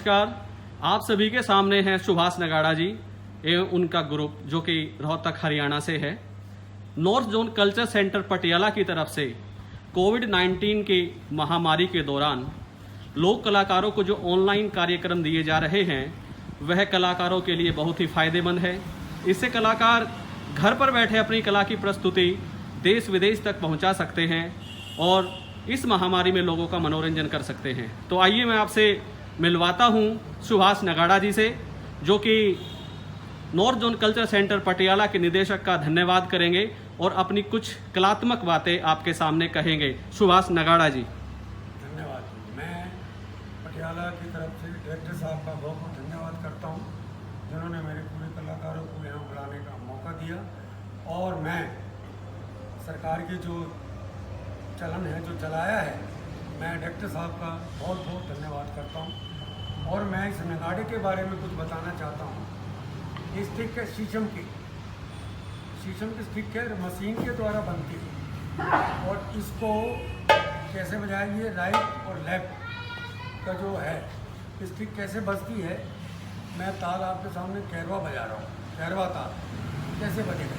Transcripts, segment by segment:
नमस्कार। आप सभी के सामने हैं सुभाष नगाड़ा जी एवं उनका ग्रुप जो कि रोहतक हरियाणा से है। North zone culture centre Patiala की तरफ से कोविड-19 की महामारी के दौरान लोक कलाकारों को जो ऑनलाइन कार्यक्रम दिए जा रहे हैं वह कलाकारों के लिए बहुत ही फायदेमंद है। इससे कलाकार घर पर बैठे अपनी कला की प्रस्तुति देश विदेश तक पहुंचा सकते हैं और इस महामारी में लोगों का मनोरंजन कर सकते हैं। तो आइए मैं आपसे मिलवाता हूं सुभाष नगाड़ा जी से, जो कि north zone culture centre Patiala के निदेशक का धन्यवाद करेंगे और अपनी कुछ कलात्मक बातें आपके सामने कहेंगे। सुभाष नगाड़ा जी। धन्यवाद। मैं पटियाला की तरफ से डायरेक्टर साहब का बहुत बहुत धन्यवाद करता हूं, जिन्होंने मेरे पूरे कलाकारों को यहाँ बुलाने का मौका दिया। और मैं सरकार की जो चलन है, जो चलाया है, मैं डायरेक्टर साहब का बहुत बहुत धन्यवाद करता हूं। और मैं इस नगाड़े के बारे में कुछ बताना चाहता हूं। ये स्टिक है शीशम की स्टिक है, मशीन के द्वारा बनती है। और इसको कैसे बजाएंगे, राइट और लेफ्ट का जो है स्टिक कैसे बजती है। मैं ताल आपके सामने कैरवा बजा रहा हूँ, कैरवा ताल कैसे बजेगा।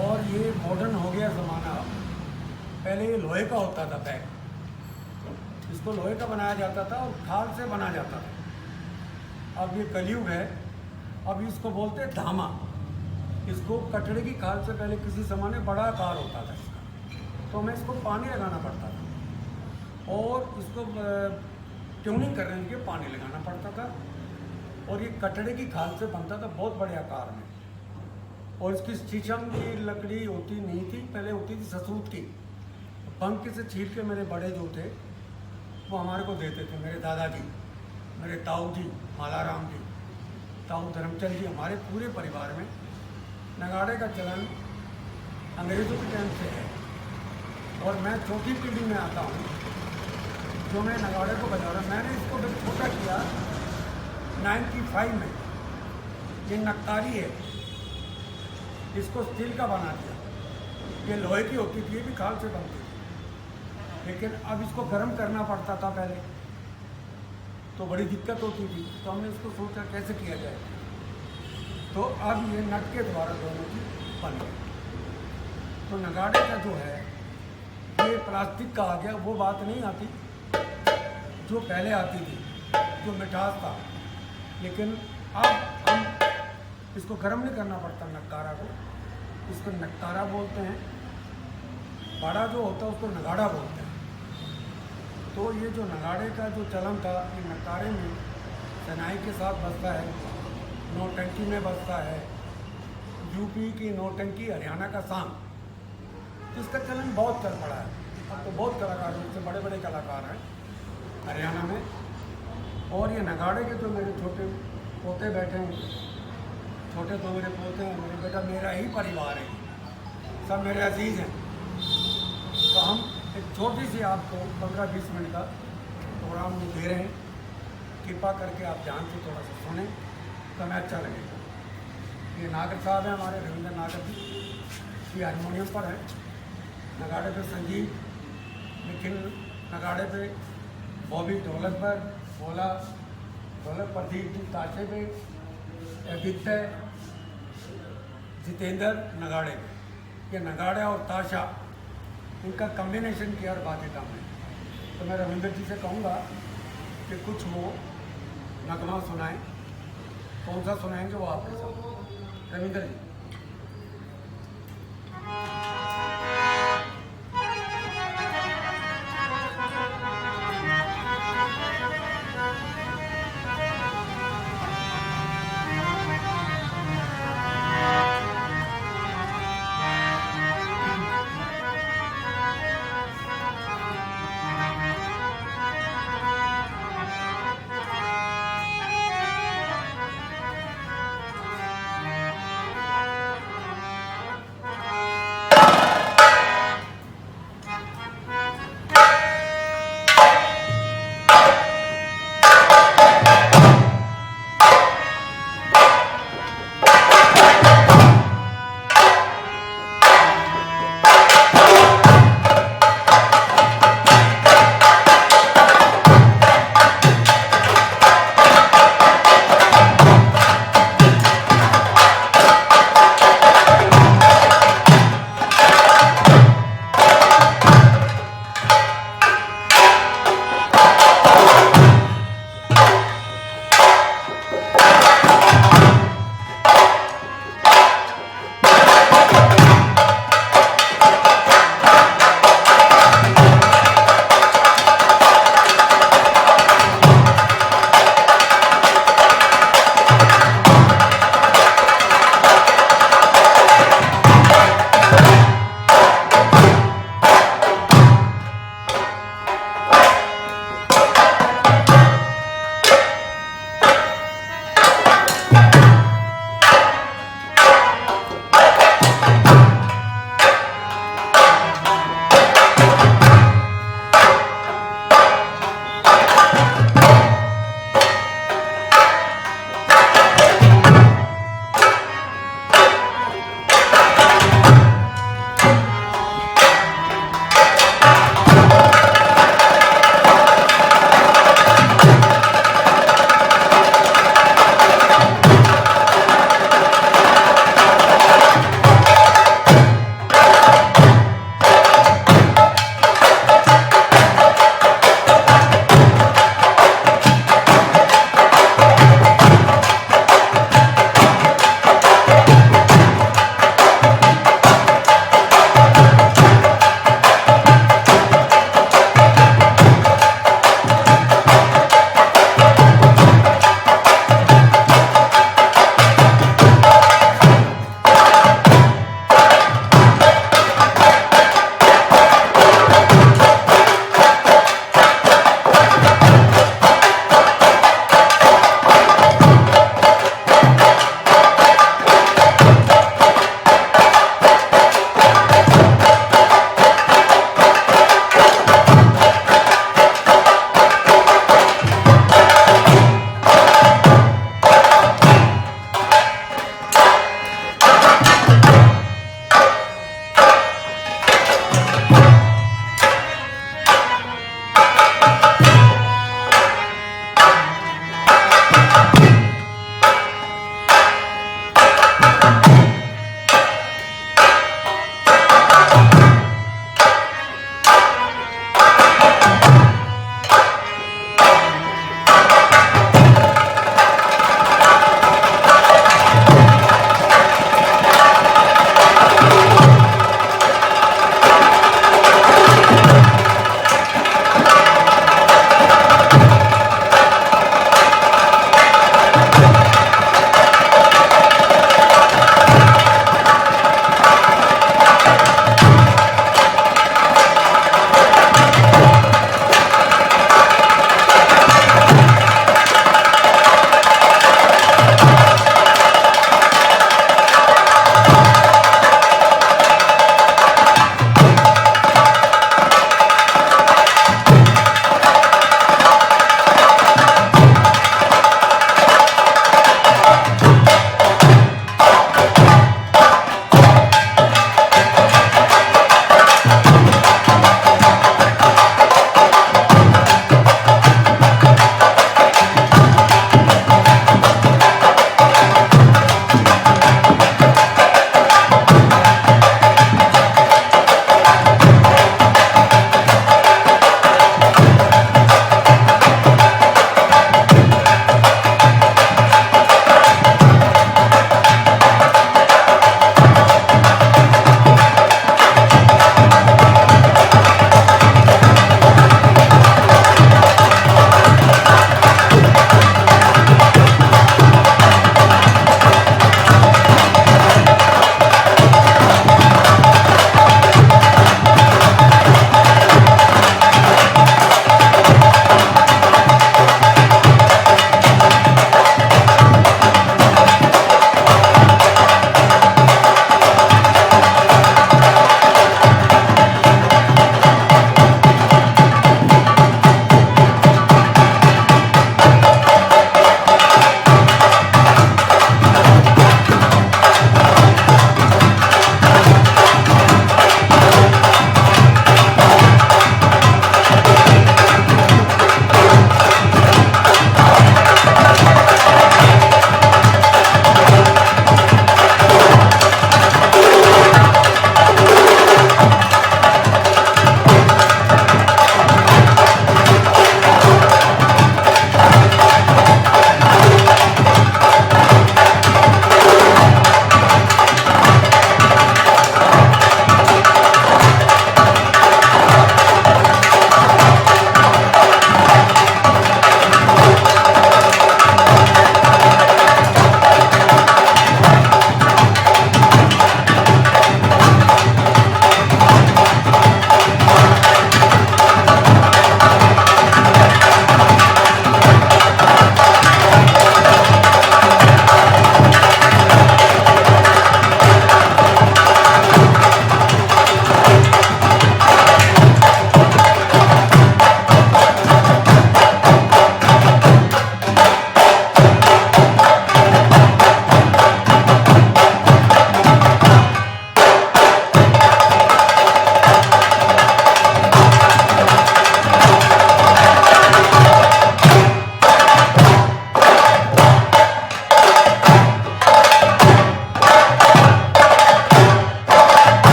और ये मॉडर्न हो गया ज़माना। पहले ये लोहे का होता था बैग, इसको लोहे का बनाया जाता था और खाल से बना जाता था। अब ये कलयुग है, अब इसको बोलते हैं धामा। इसको कटड़े की खाल से पहले किसी समय में बड़ा आकार होता था इसका, तो हमें इसको पानी लगाना पड़ता था और इसको ट्यूनिंग करने के लिए पानी लगाना पड़ता था। और ये कटड़े की खाल से बनता था बहुत बड़े आकार में। और इसकी शीशम की लकड़ी होती नहीं थी, पहले होती थी ससूत की। पंख से छील के मेरे बड़े जो थे वो हमारे को देते थे। मेरे दादाजी, मेरे ताऊ जी, मालाराम जी, ताऊ धर्मचंद जी, हमारे पूरे परिवार में नगाड़े का चलन अंग्रेज़ों के टाइम से है। और मैं चौथी पीढ़ी में आता हूँ जो मैं नगाड़े को बजा रहा हूँ। मैंने इसको जब छोटा किया 95 में, ये नक्कारी है, इसको स्टील का बना दिया। ये लोहे की होती थी, ये भी खाल से बनती थी, लेकिन अब इसको गर्म करना पड़ता था पहले, तो बड़ी दिक्कत होती थी। तो हमने इसको सोचा कैसे किया जाए, तो अब ये नट के द्वारा दोनों की बन गई। तो नगाड़े का जो है ये प्लास्टिक का आ गया, वो बात नहीं आती जो पहले आती थी, जो मिठास था। लेकिन अब हम इसको गर्म नहीं करना पड़ता नक्कारा को, इसको नक्कारा बोलते हैं। बड़ा जो होता है उसको नगाड़ा बोलते हैं। तो ये जो नगाड़े का जो चलन था, ये नक्कारे में शहनाई के साथ बजता है, नौटंकी में बजता है, यूपी की नौटंकी, हरियाणा का सांग, तो इसका चलन बहुत चल पड़ा है। अब तो बहुत कलाकार हैं, इससे बड़े बड़े कलाकार हैं हरियाणा में। और ये नगाड़े के जो मेरे छोटे पोते बैठे हैं, छोटे तो मेरे पोते हैं, मेरे बेटा मेरा ही परिवार है, सब मेरे अजीज़ हैं। तो हम एक छोटी सी आपको 15-20 मिनट का प्रोग्राम में दे रहे हैं। कृपा करके आप ध्यान से थोड़ा सा सुने तो हमें अच्छा लगेगा। ये नागर साहब हैं हमारे, रविंद्र नागर जी, ये हारमोनियम पर है। नगाड़े पे संजीव, निखिल नगाड़े पे, बॉबी ढोलक पर, भोला ढोलक, प्रदीप जी ताशे पे, विद्य, जितेंद्र नगाड़े पे। ये नगाड़ा और ताशा, इनका कम्बिनेशन किया और बातें काम है। तो मैं रविंद्र जी से कहूँगा कि कुछ वो नगमा सुनाएं। कौन सा सुनाएंगे वो आपके साथ। रविंद्र जी।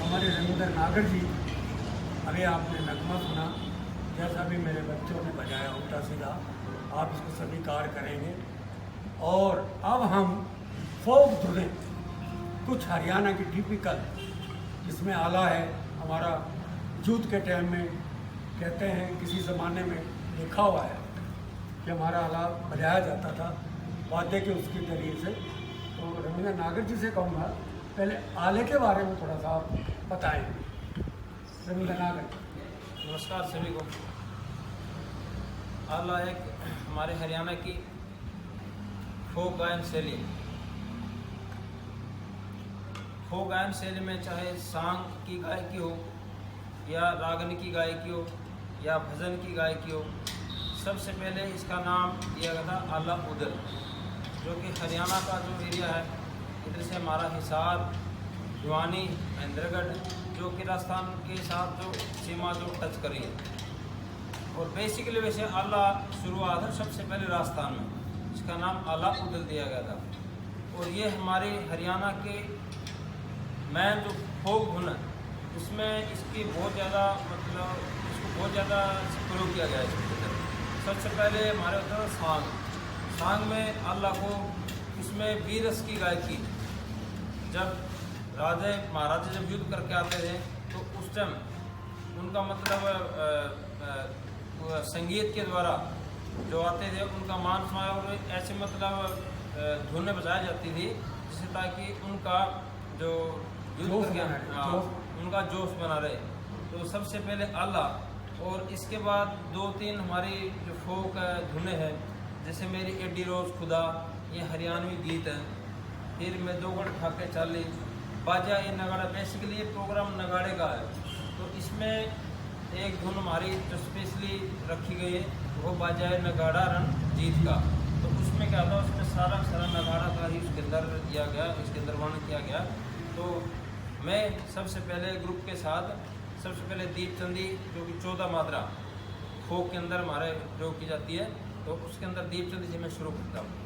हमारे रविंद्र नागर जी, अभी आपने नगमा सुना, जैसा भी मेरे बच्चों ने बजाया उल्टा सीधा, आप इसको स्वीकार करेंगे। और अब हम फोक धुनें कुछ हरियाणा की टिपिकल, जिसमें आला है हमारा जूत के टाइम में कहते हैं, किसी ज़माने में लिखा हुआ है कि हमारा आला बजाया जाता था वाद्य के उसके जरिए से। तो रविंद्र नागर जी से कहूँगा पहले आले के बारे में थोड़ा सा आप बताएं। रविंद्र नागर। नमस्कार सभी को। आला एक हमारे हरियाणा की फोक गायन शैली। फोक गायन शैली में चाहे सांग की गायकी हो या रागन की गायकी हो या भजन की गायकी हो, सबसे पहले इसका नाम दिया गया था आला उदल, जो कि हरियाणा का जो एरिया है, इधर से हमारा हिसार, भिवानी, महेंद्रगढ़, जो कि राजस्थान के साथ जो सीमा जो टच करी है। और बेसिकली वैसे आला शुरुआत है सबसे पहले राजस्थान में, इसका नाम आला उदल दिया गया था। और ये हमारे हरियाणा के मैन जो फोक धुन है, उसमें इसकी बहुत ज़्यादा मतलब इसको बहुत ज़्यादा प्रयोग किया गया है इसके अंदर। सबसे पहले हमारे होता है सांग। सांग में आला को उसमें वीरस की गायकी, जब राजा महाराजा जब युद्ध करके आते थे तो उस टाइम उनका मतलब संगीत के द्वारा जो आते थे उनका मान सम्मान, और ऐसे मतलब धुनें बजाई जाती थी जिससे ताकि उनका जो युद्ध करके उनका जोश बना रहे। तो सबसे पहले आला, और इसके बाद 2-3 हमारी जो फोक धुनें हैं, जैसे मेरी एडी रोज़ खुदा, ये हरियाणवी गीत है। फिर मैं दो गढ़ खाके चाली, बाजा ये नगाड़ा, बेसिकली ये प्रोग्राम नगाड़े का है। तो इसमें एक धुन हमारी जो स्पेशली रखी गई है वो बाजा है नगाड़ा रण जीत का। तो उसमें क्या था, उसमें सारा नगाड़ा का ही उसके अंदर किया गया, इसके अंदर वर्णन किया गया। तो मैं सबसे पहले ग्रुप के साथ सबसे पहले दीपचंदी, जो कि 14 मात्रा फोक के अंदर हमारे प्रयोग की जाती है, तो उसके अंदर दीपचंदी से मैं शुरू करता हूँ।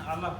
अल्लाह।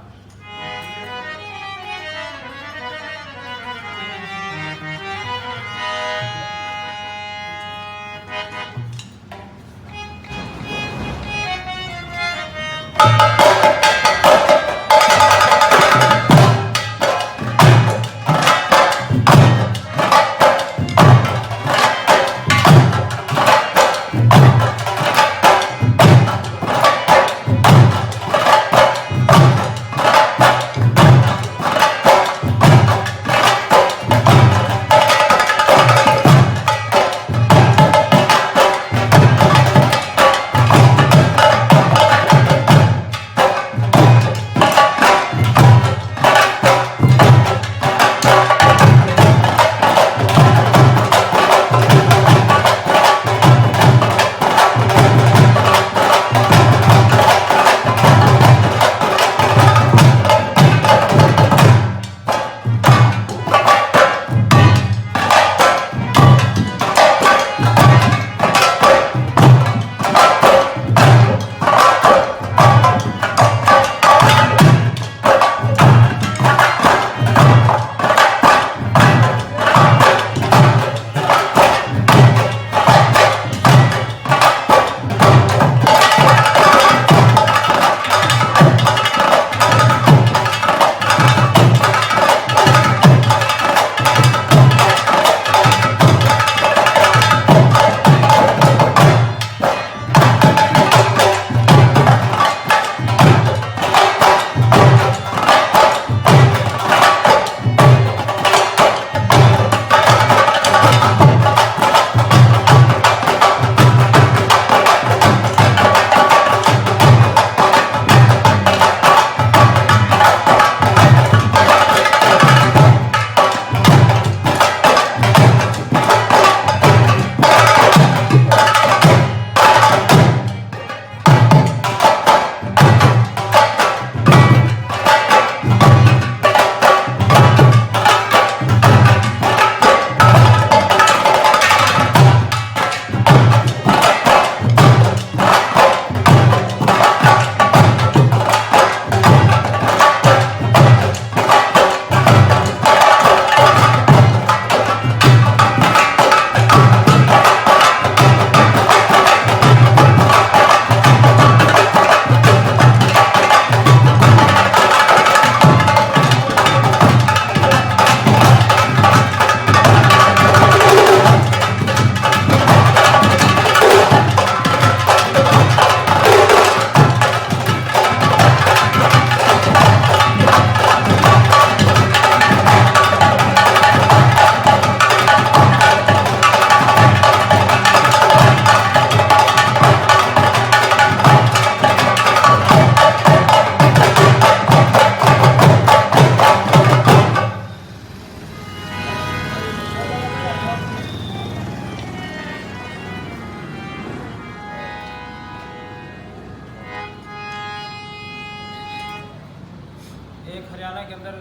एक हरियाणा के अंदर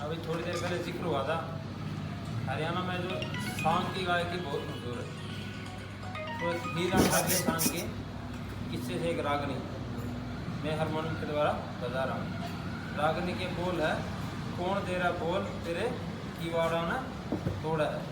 अभी थोड़ी देर पहले जिक्र हुआ था, हरियाणा में जो सांग की गायकी बहुत मशहूर है। तो हीरा के सांग के किस्से से एक रागनी मैं हारमोनियम के द्वारा बजा रहा हूँ। रागनी के बोल है, कौन तेरा बोल तेरे कीवाड़ा ने तोड़ा है।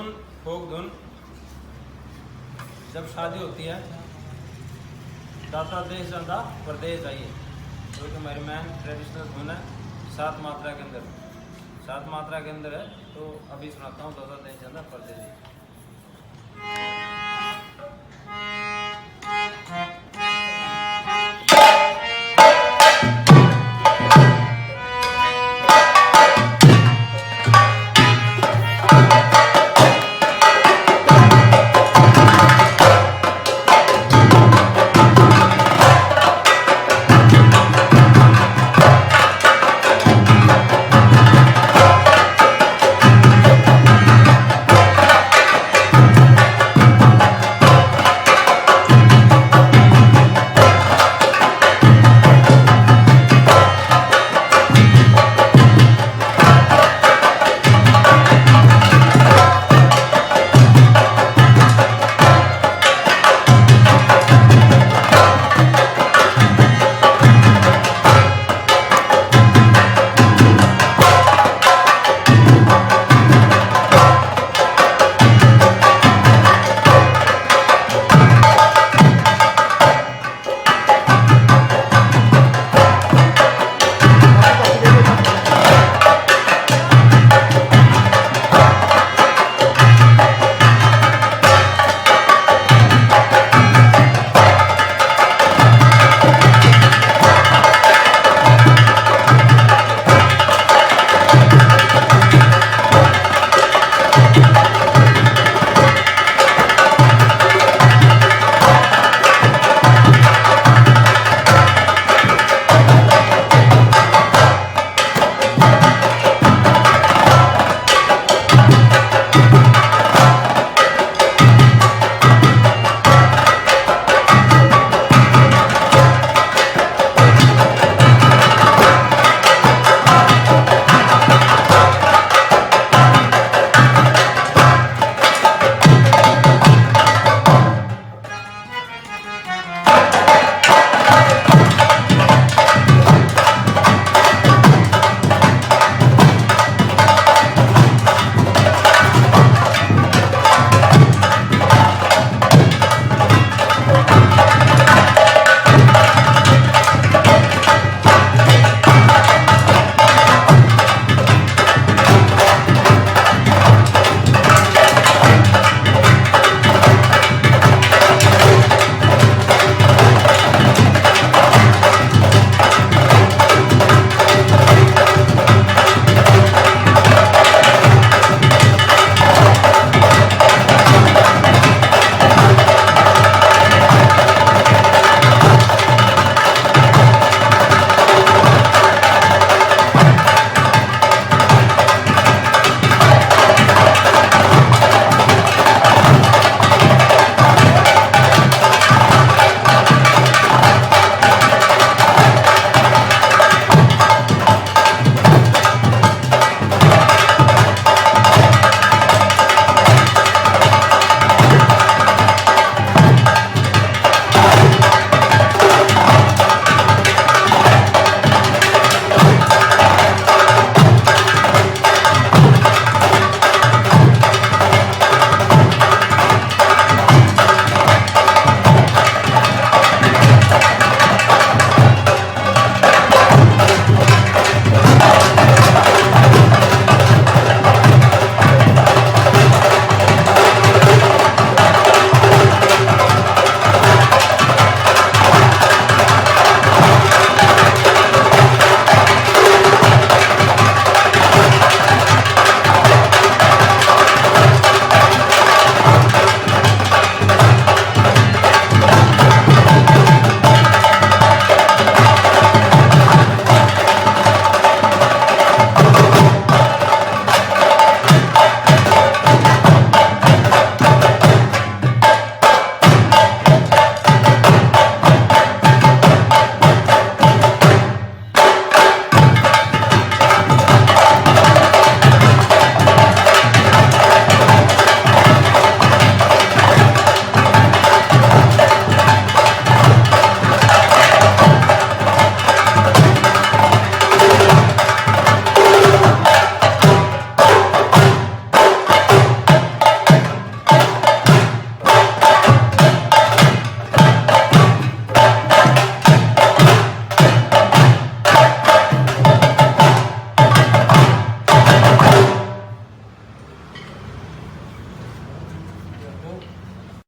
धुन फोक धुन जब शादी होती है, दाता देश जाता परदेश जाइए, जो कि हमारी मैन ट्रेडिशनल धुन है 7 मात्रा के अंदर, 7 मात्रा के अंदर है। तो अभी सुनाता हूँ दाता देश जाता परदेश।